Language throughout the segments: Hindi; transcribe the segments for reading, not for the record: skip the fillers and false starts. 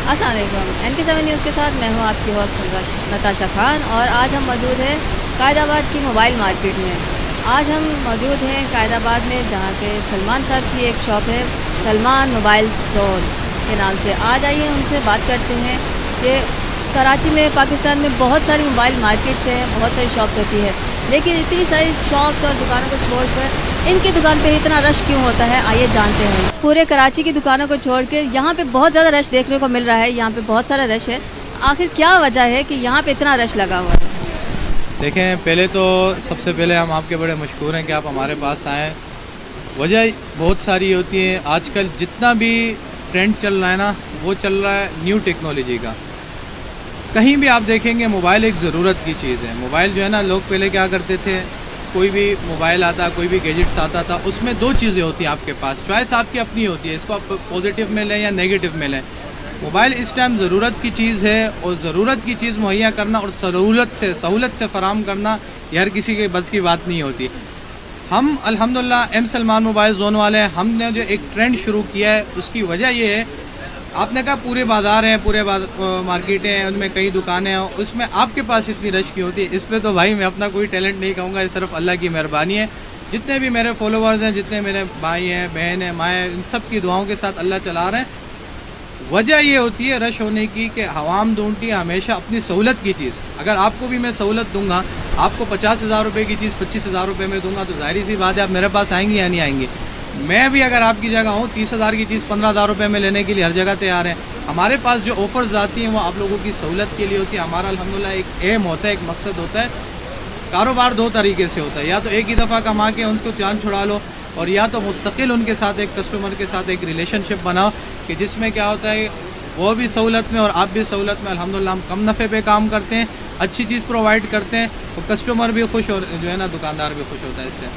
अस्सलामुअलैकुम, NK7 न्यूज़ के साथ मैं हूं आपकी होस्ट नताशा खान और आज हम मौजूद हैं कायदाबाद की मोबाइल मार्केट में। आज हम मौजूद हैं कायदाबाद में जहां पे सलमान साहब की एक शॉप है, सलमान मोबाइल जोन के नाम से। आज आइए उनसे बात करते हैं कि कराची में, पाकिस्तान में बहुत सारी मोबाइल मार्केट्स हैं, बहुत सारी शॉप्स होती है, लेकिन इतनी सारी शॉप्स और दुकानों को छोड़कर इनकी दुकान पे इतना रश क्यों होता है, आइए जानते हैं। पूरे कराची की दुकानों को छोड़ के यहाँ पे बहुत ज़्यादा रश देखने को मिल रहा है, यहाँ पे बहुत सारा रश है। आखिर क्या वजह है कि यहाँ पे इतना रश लगा हुआ है? देखें, पहले तो सबसे पहले हम आपके बड़े मशहूर हैं कि आप हमारे पास आएँ। वजह बहुत सारी होती है। आजकल जितना भी ट्रेंड चल रहा है ना, वो चल रहा है न्यू टेक्नोलॉजी का। कहीं भी आप देखेंगे मोबाइल एक ज़रूरत की चीज़ है। मोबाइल जो है ना, लोग पहले क्या करते थे, कोई भी मोबाइल आता, कोई भी गैजेट्स आता था, उसमें दो चीज़ें होती हैं आपके पास, चॉइस आपकी अपनी होती है, इसको आप पॉजिटिव में लें या नेगेटिव में लें। मोबाइल इस टाइम ज़रूरत की चीज़ है और ज़रूरत की चीज़ मुहैया करना और सहूलत से फ़राम करना ये हर किसी के बस की बात नहीं होती। हम अल्हम्दुलिल्लाह एम सलमान मोबाइल जोन वाले, हमने जो एक ट्रेंड शुरू किया है उसकी वजह ये है, आपने कहा पूरे बाज़ार हैं, पूरे मार्केटें हैं, उनमें कई दुकानें हैं, उसमें आपके पास इतनी रश की होती है। इस पर तो भाई मैं अपना कोई टैलेंट नहीं कहूँगा, ये सिर्फ अल्लाह की मेहरबानी है। जितने भी मेरे फॉलोवर्स हैं, जितने मेरे भाई हैं, बहन हैं, माएँ, इन सब की दुआओं के साथ अल्लाह चला रहे हैं। वजह ये होती है रश होने की कि हवाम ढूंढती है हमेशा अपनी सहूलत की चीज़। अगर आपको भी मैं सहूलत दूंगा, आपको 50,000 रुपये की चीज़ 25,000 रुपये में दूंगा, तो जाहिर सी बात है आप मेरे पास आएंगे या नहीं आएंगे। मैं भी अगर आपकी जगह हूँ, 30,000 की चीज़ 15,000 रुपये में लेने के लिए हर जगह तैयार है। हमारे पास जो ऑफ़र्स आती हैं वो आप लोगों की सहूलत के लिए होती है। हमारा अल्हम्दुलिल्लाह एक एम होता है, एक मकसद होता है। कारोबार दो तरीके से होता है, या तो एक ही दफ़ा कमा के उनको जान छुड़ा लो, और या तो मुस्तकिल उनके साथ, एक कस्टमर के साथ एक रिलेशनशिप बनाओ कि जिसमें क्या होता है, वो भी सहूलत में और आप भी सहूलत में। अल्हम्दुलिल्लाह हम कम नफ़े पे काम करते हैं, अच्छी चीज़ प्रोवाइड करते हैं, और कस्टमर भी खुश और जो है ना दुकानदार भी खुश होता है इससे।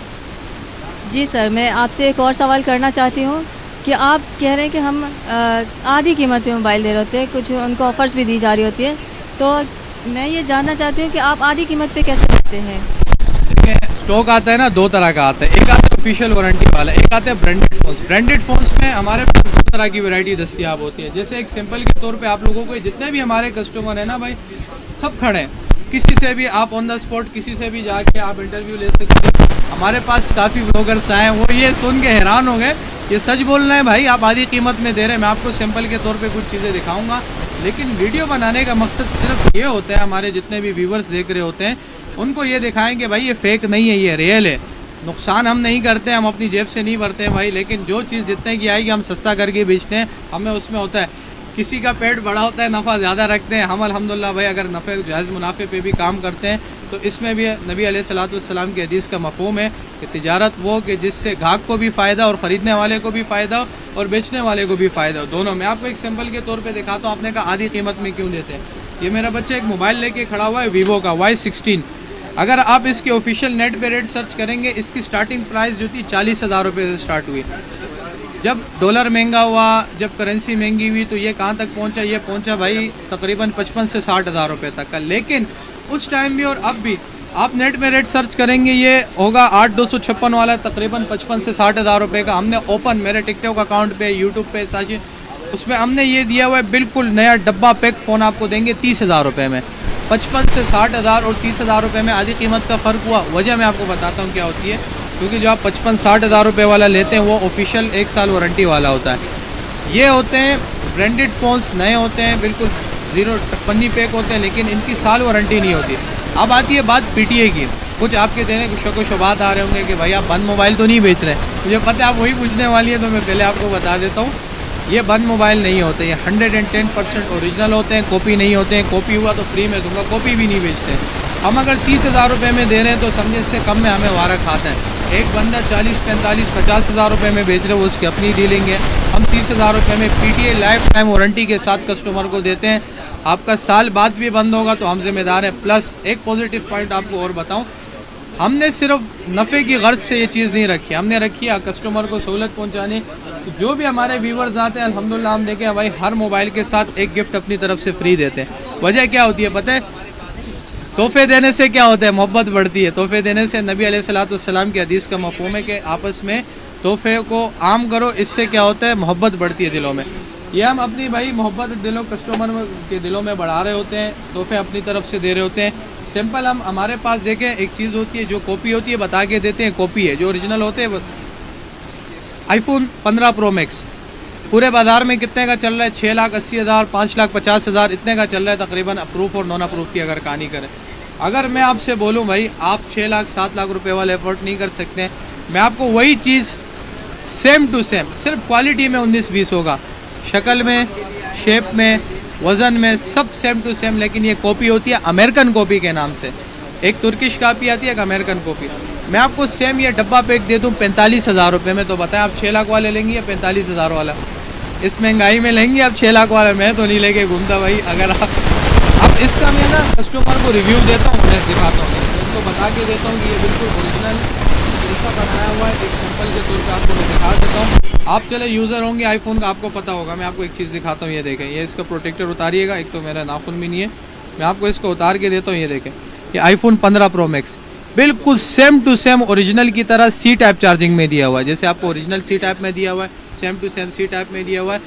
जी सर, मैं आपसे एक और सवाल करना चाहती हूँ कि आप कह रहे हैं कि हम आधी कीमत पे मोबाइल दे रहे होते हैं, कुछ उनको ऑफ़र्स भी दी जा रही होती है, तो मैं ये जानना चाहती हूँ कि आप आधी कीमत पे कैसे देते हैं? देखिए, स्टॉक आता है ना, दो तरह का आता है। एक आता है ऑफिशियल वारंटी वाला, एक आता है ब्रांडेड फ़ोन्स। ब्रांडेड फ़ोन्स में हमारे पास दो तरह की वैरायटी दस्तियाब होती है। जैसे एक सिंपल के तौर पे आप लोगों को, जितने भी हमारे कस्टमर हैं ना भाई, सब खड़े हैं, किसी से भी आप ऑन द स्पॉट किसी से भी जाके आप इंटरव्यू ले सकते हैं। हमारे पास काफ़ी ब्लॉगर्स आए हैं, वो ये सुन के हैरान हो गए, ये सच बोल रहे हैं भाई, आप आधी कीमत में दे रहे हैं। मैं आपको सिंपल के तौर पे कुछ चीज़ें दिखाऊंगा, लेकिन वीडियो बनाने का मकसद सिर्फ ये होता है, हमारे जितने भी व्यूवर्स देख रहे होते हैं उनको ये दिखाएं कि भाई ये फेक नहीं है, ये रियल है। नुकसान हम नहीं करते, हम अपनी जेब से नहीं भरते हैं भाई, लेकिन जो चीज़ जितने की आएगी हम सस्ता करके बेचते हैं। हमें उसमें होता है, किसी का पेट बड़ा होता है, नफ़ा ज़्यादा रखते हैं। हम अल्हम्दुलिल्लाह भाई अगर नफ़े जायज़ मुनाफे पे भी काम करते हैं, तो इसमें भी नबी अलैहिस्सलाम की हदीस का मफ़हूम है कि तिजारत वो कि जिससे ग्राहक को भी फ़ायदा और ख़रीदने वाले को भी फ़ायदा हो और बेचने वाले को भी फ़ायदा हो, दोनों। मैं आपको एक सिंपल के तौर पे दिखाता हूँ। आपने कहा आधी कीमत में क्यों देते हैं। ये मेरा बच्चा एक मोबाइल लेके खड़ा हुआ है, वीवो का Y16। अगर आप इसके ऑफिशियल नेट पे रेट सर्च करेंगे, इसकी स्टार्टिंग प्राइस जो थी 40,000 रुपये से स्टार्ट हुई। जब डॉलर महंगा हुआ, जब करेंसी महंगी हुई, तो ये कहाँ तक पहुँचा, ये पहुँचा भाई तकरीबन 55 से 60,000 रुपये तक का। लेकिन उस टाइम भी और अब भी आप नेट में रेट सर्च करेंगे, ये होगा 8,256 वाला, तकरीबन 55 से 60,000 रुपये का। हमने ओपन मेरे टिकटॉक अकाउंट पे, यूट्यूब पे साशी, उसमें हमने ये दिया हुआ है, बिल्कुल नया डब्बा पैक फ़ोन आपको देंगे 30,000 रुपये में। 55 से 60,000 और 30,000 रुपये में आधी कीमत का फ़र्क हुआ। वजह मैं आपको बताता हूँ क्या होती है, क्योंकि जो आप 55-60,000 रुपये वाला लेते हैं वो ऑफिशियल 1 साल वारंटी वाला होता है। ये होते हैं ब्रांडेड फ़ोन्स, नए होते हैं, बिल्कुल ज़ीरो पन्नी पैक होते हैं, लेकिन इनकी साल वारंटी नहीं होती। अब आती है बात PTA की। कुछ आपके देने कुछ शक व शुबात आ रहे होंगे कि भाई आप बंद मोबाइल तो नहीं बेच रहे। मुझे पता है आप वही पूछने वाली है, तो मैं पहले आपको बता देता हूँ, ये बंद मोबाइल नहीं होते, ये 110% ओरिजिनल होते हैं, कॉपी नहीं होते हैं। कॉपी हुआ तो फ्री में दूंगा, कॉपी भी नहीं बेचते। हम अगर 30,000 रुपये में दे रहे हैं तो समझे इससे कम में हमें वारा खाता है। एक बंदा 40, 45, 50,000 रुपये में बेच रहे हो, वो उसकी अपनी डीलिंग है। हम 30,000 रुपये में PTA लाइफ टाइम वारंटी के साथ कस्टमर को देते हैं। आपका साल बाद भी बंद होगा तो हम जिम्मेदार हैं। प्लस एक पॉजिटिव पॉइंट आपको और बताऊं, हमने सिर्फ नफ़े की गर्ज से ये चीज़ नहीं रखी, हमने रखी है कस्टमर को सहूलत पहुंचाने। जो भी हमारे व्यूवर्स आते हैं अल्हम्दुलिल्लाह हम देखें भाई हर मोबाइल के साथ एक गिफ्ट अपनी तरफ से फ्री देते हैं। वजह क्या होती है पता है? तोहफे देने से क्या होता है? मोहब्बत बढ़ती है। तोहफे देने से नबी अलैहिस्सलाम की हदीस का मफ़हूम है कि आपस में तोहफे को आम करो, इससे क्या होता है? मोहब्बत बढ़ती है दिलों में। ये हम अपनी भाई मोहब्बत दिलों कस्टमर के दिलों में बढ़ा रहे होते हैं, तोहफे अपनी तरफ से दे रहे होते हैं। सिंपल हम हमारे पास देखें एक चीज़ होती है जो कॉपी होती है बता के देते हैं, कॉपी है। जो ओरिजिनल होते हैं iPhone 15 Pro Max पूरे बाज़ार में कितने का चल रहा है? 6,80,000, 5,50,000 इतने का चल रहा है तकरीबन। अप्रूफ और नॉन अप्रूफ की अगर कहानी करें, अगर मैं आपसे बोलूं भाई आप 6 लाख 7 लाख रुपए वाले एफर्ट नहीं कर सकते, मैं आपको वही चीज़ सेम टू सेम सिर्फ क्वालिटी में 19-20 होगा, शक्ल में, शेप में, वज़न में सब सेम टू सेम, लेकिन ये कॉपी होती है अमेरिकन कॉपी के नाम से। एक तुर्किश कॉपी आती है, एक अमेरिकन कॉपी। मैं आपको सेम ये डब्बा पैक दे दूँ 45,000 रुपये में, तो बताएं आप 6 लाख वाले लेंगे या 45,000 वाला? इस महंगाई में लेंगे आप 6 लाख वाला? मैं तो नहीं लेके घूमता भाई। अगर आप अब इसका मैं ना कस्टमर को रिव्यू देता हूँ, उन्हें दिखाता हूँ, उनको बता के देता हूँ कि ये बिल्कुल ओरिजिनल जैसा बनाया हुआ है। एक सैंपल के तौर पर आपको मैं दिखा देता हूँ। आप चले यूज़र होंगे आईफोन का, आपको पता होगा। मैं आपको एक चीज़ दिखाता हूँ, ये देखें, ये इसका प्रोटेक्टर उतारिएगा। एक तो मेरा नाखून भी नहीं है, मैं आपको इसको उतार के देता हूँ। ये देखें, ये iPhone 15 Pro Max बिल्कुल सेम टू सेम ओरिजिनल की तरह C टाइप चार्जिंग में दिया हुआ है। जैसे आपको ओरिजिनल C टाइप में दिया हुआ है, same to same C type में दिया हुआ है।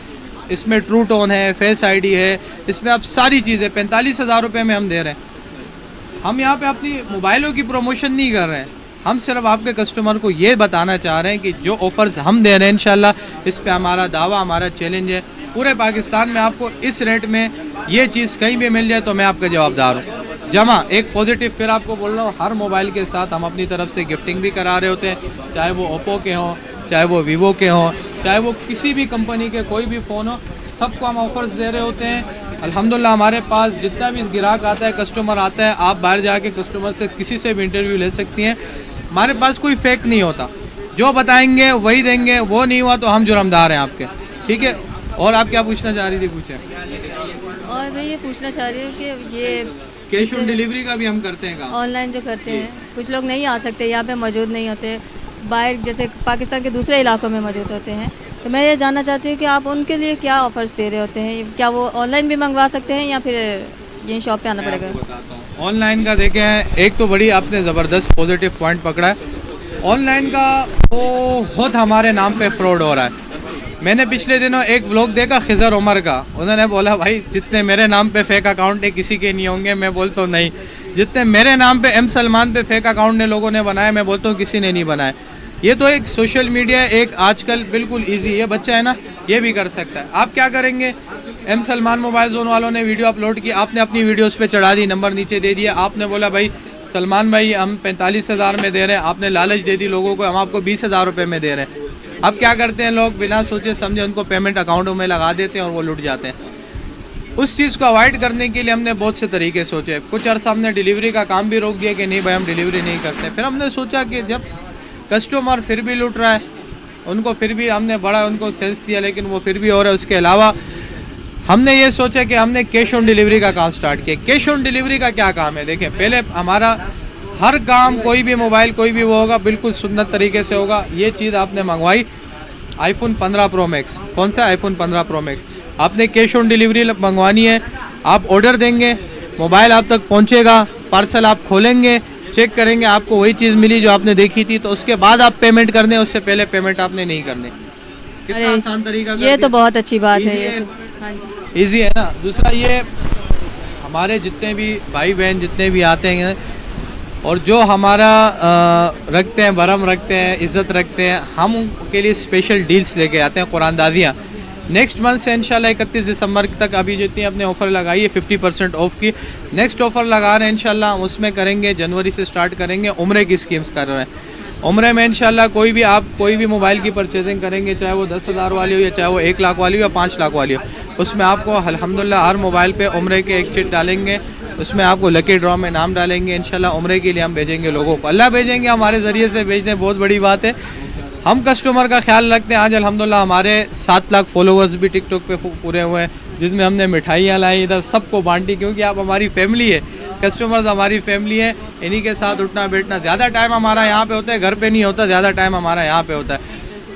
इसमें ट्रू टोन है, फेस ID है, इसमें आप सारी चीज़ें 45,000 रुपये में हम दे रहे हैं। हम यहाँ पे अपनी मोबाइलों की प्रमोशन नहीं कर रहे हैं, हम सिर्फ आपके कस्टमर को ये बताना चाह रहे हैं कि जो ऑफ़र्स हम दे रहे हैं इंशाल्लाह इस पे हमारा दावा, हमारा चैलेंज है। पूरे पाकिस्तान में आपको इस रेट में ये चीज़ कहीं भी मिल जाए तो मैं आपका जवाबदार हूँ। जमा एक पॉजिटिव फिर आपको बोल रहा हूँ, हर मोबाइल के साथ हम अपनी तरफ से गिफ्टिंग भी करा रहे होते हैं, चाहे वो ओप्पो के हों, चाहे वो वीवो के हों, चाहे वो किसी भी कंपनी के कोई भी फ़ोन हो, सबको हम ऑफ़र्स दे रहे होते हैं। अल्हम्दुलिल्लाह हमारे पास जितना भी ग्राहक आता है, कस्टमर आता है, आप बाहर जाके कस्टमर से किसी से भी इंटरव्यू ले सकती हैं। हमारे पास कोई फेक नहीं होता, जो बताएंगे वही देंगे, वो नहीं हुआ तो हम जुर्मदार हैं आपके, ठीक है। और आप क्या पूछना चाह रही थी? पूछें। और मैं ये पूछना चाह रही हूँ कि ये कैश ऑन डिलीवरी का भी हम करते हैं काम। ऑनलाइन जो करते हैं, कुछ लोग नहीं आ सकते, यहाँ पे मौजूद नहीं होते, बाहर जैसे पाकिस्तान के दूसरे इलाकों में मौजूद होते हैं, तो मैं ये जानना चाहती हूँ कि आप उनके लिए क्या ऑफ़र्स दे रहे होते हैं? क्या वो ऑनलाइन भी मंगवा सकते हैं या फिर यहीं शॉप पे आना पड़ेगा? ऑनलाइन का देखें, एक तो बड़ी आपने ज़बरदस्त पॉजिटिव पॉइंट पकड़ा है। ऑनलाइन का बहुत हमारे नाम पे फ्रॉड हो रहा है। मैंने पिछले दिनों एक व्लॉग देखा खिज़र उमर का, उन्होंने बोला भाई जितने मेरे नाम पे फेक अकाउंट है किसी के नहीं होंगे। मैं बोलता हूँ नहीं, जितने मेरे नाम पे एम सलमान पे फेक अकाउंट ने लोगों ने बनाए, मैं बोलता हूँ किसी ने नहीं बनाए। ये तो एक सोशल मीडिया एक आजकल बिल्कुल ईजी, ये बच्चा है ना ये भी कर सकता है। आप क्या करेंगे, एम सलमान मोबाइल जोन वालों ने वीडियो अपलोड की, आपने अपनी वीडियोस पे चढ़ा दी, नंबर नीचे दे दिया, आपने बोला भाई सलमान भाई हम 45,000 में दे रहे हैं, आपने लालच दे दी लोगों को, हम आपको 20,000 रुपये में दे रहे हैं। अब क्या करते हैं लोग, बिना सोचे समझे उनको पेमेंट अकाउंटों में लगा देते हैं और वो लुट जाते हैं। उस चीज़ को अवॉइड करने के लिए हमने बहुत से तरीके सोचे। कुछ अर्सा हमने डिलीवरी का काम भी रोक दिया कि नहीं भाई हम डिलीवरी नहीं करते। फिर हमने सोचा कि जब कस्टमर फिर भी लुट रहा है, उनको फिर भी हमने बड़ा उनको सेंस दिया, लेकिन वो फिर भी हो रहा है। उसके अलावा हमने ये सोचा कि हमने कैश ऑन डिलीवरी का काम स्टार्ट किया। कैश ऑन डिलीवरी का क्या काम है, देखें पहले हमारा हर काम, कोई भी मोबाइल कोई भी वो होगा बिल्कुल सुन्नत तरीके से होगा। ये चीज़ आपने मंगवाई iPhone 15 Pro Max, कौन सा iPhone 15 Pro Max, आपने कैश ऑन डिलीवरी मंगवानी है। आप ऑर्डर देंगे, मोबाइल आप तक पहुंचेगा, पार्सल आप खोलेंगे, चेक करेंगे, आपको वही चीज़ मिली जो आपने देखी थी, तो उसके बाद आप पेमेंट करने, उससे पहले पेमेंट आपने नहीं करने। कितना आसान तरीका, ये तो बहुत अच्छी बात है। ये हाँ जी, ईजी है ना। दूसरा ये हमारे जितने भी भाई बहन जितने भी आते हैं और जो हमारा रखते हैं, भरम रखते हैं, इज़्ज़त रखते हैं, हम उनके लिए स्पेशल डील्स लेके आते हैं, कुरानदाजियाँ। नेक्स्ट मंथ से इंशाल्लाह 31 दिसंबर तक अभी जितनी अपने ऑफ़र लगाई है 50% ऑफ की, नेक्स्ट ऑफ़र लगा रहे हैं इंशाल्लाह, हम उसमें करेंगे। जनवरी से स्टार्ट करेंगे, उम्रे की स्कीम्स कर रहे हैं। उम्रे में इंशाल्लाह कोई भी आप कोई भी मोबाइल की परचेजिंग करेंगे, चाहे वो 10,000 वाली हो या चाहे वो 1 लाख वाली हो या 5 लाख वाली हो, उसमें आपको अल्हम्दुलिल्लाह हर मोबाइल पे उम्रे के एक चिट डालेंगे, उसमें आपको लकी ड्रॉ में नाम डालेंगे, इंशाल्लाह उम्रे के लिए हम भेजेंगे लोगों को, अल्लाह भेजेंगे, हमारे ज़रिए से भेजने बहुत बड़ी बात है। हम कस्टमर का ख्याल रखते हैं। आज अल्हम्दुलिल्लाह हमारे 7 लाख फॉलोवर्स भी टिकटॉक पे पूरे हुए हैं, जिसमें हमने मिठाइयाँ लाई, इधर सबको बांटी, क्योंकि आप हमारी फैमिली है, कस्टमर्स हमारी फैमिली है। इन्हीं के साथ उठना बैठना, ज़्यादा टाइम हमारा यहाँ पे होता है, घर पे नहीं होता, ज़्यादा टाइम हमारा यहाँ पे होता है।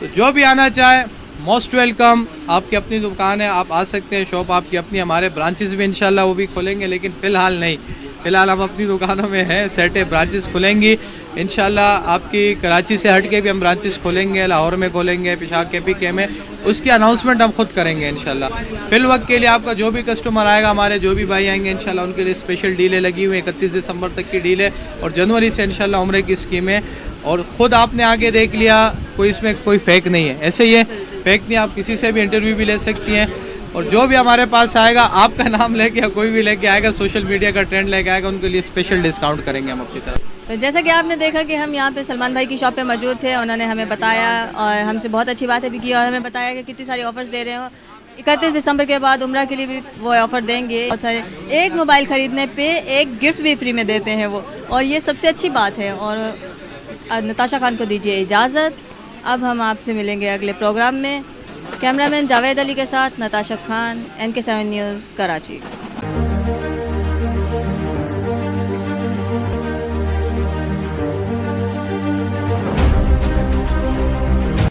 तो जो भी आना चाहे मोस्ट वेलकम। आपकी अपनी दुकान है, आप आ सकते हैं, शॉप आपकी अपनी, हमारे ब्रांचेस भी इंशाल्लाह वो भी खोलेंगे, लेकिन फ़िलहाल नहीं, फ़िलहाल हम अपनी दुकानों में हैं, सेटे ब्रांचेस खुलेंगी इंशाल्लाह। आपकी कराची से हट के भी हम ब्रांचेस खोलेंगे, लाहौर में खोलेंगे, पेशावर KPK में, उसकी अनाउंसमेंट हम खुद करेंगे इंशाल्लाह। फिल वक्त के लिए आपका जो भी कस्टमर आएगा, हमारे जो भी भाई आएंगे इंशाल्लाह, उनके लिए स्पेशल डीलें लगी हुई हैं, 31 दिसंबर तक की डील है, और जनवरी से इंशाल्लाह उम्रे की स्कीम है। और ख़ुद आपने आगे देख लिया, कोई इसमें कोई फेक नहीं है, ऐसे ही है, फेक नहीं, आप किसी से भी इंटरव्यू भी ले सकती हैं। और जो भी हमारे पास आएगा, आपका नाम लेके या कोई भी लेके आएगा, सोशल मीडिया का ट्रेंड लेके आएगा, उनके लिए स्पेशल डिस्काउंट करेंगे हम अपनी तरफ। तो जैसा कि आपने देखा कि हम यहाँ पे सलमान भाई की शॉप पे मौजूद थे, उन्होंने हमें बताया और हमसे बहुत अच्छी बातें भी की, और हमें बताया कि कितनी सारी ऑफ़र्स दे रहे हो। 31 दिसंबर के बाद उम्रा के लिए भी वो ऑफ़र देंगे, बहुत सारे, एक मोबाइल ख़रीदने पे एक गिफ्ट भी फ्री में देते हैं वो, और ये सबसे अच्छी बात है। और नताशा खान को दीजिए इजाज़त, अब हम आपसे मिलेंगे अगले प्रोग्राम में। कैमरामैन जावेद अली के साथ नताशा खान, NK7 न्यूज़, कराची।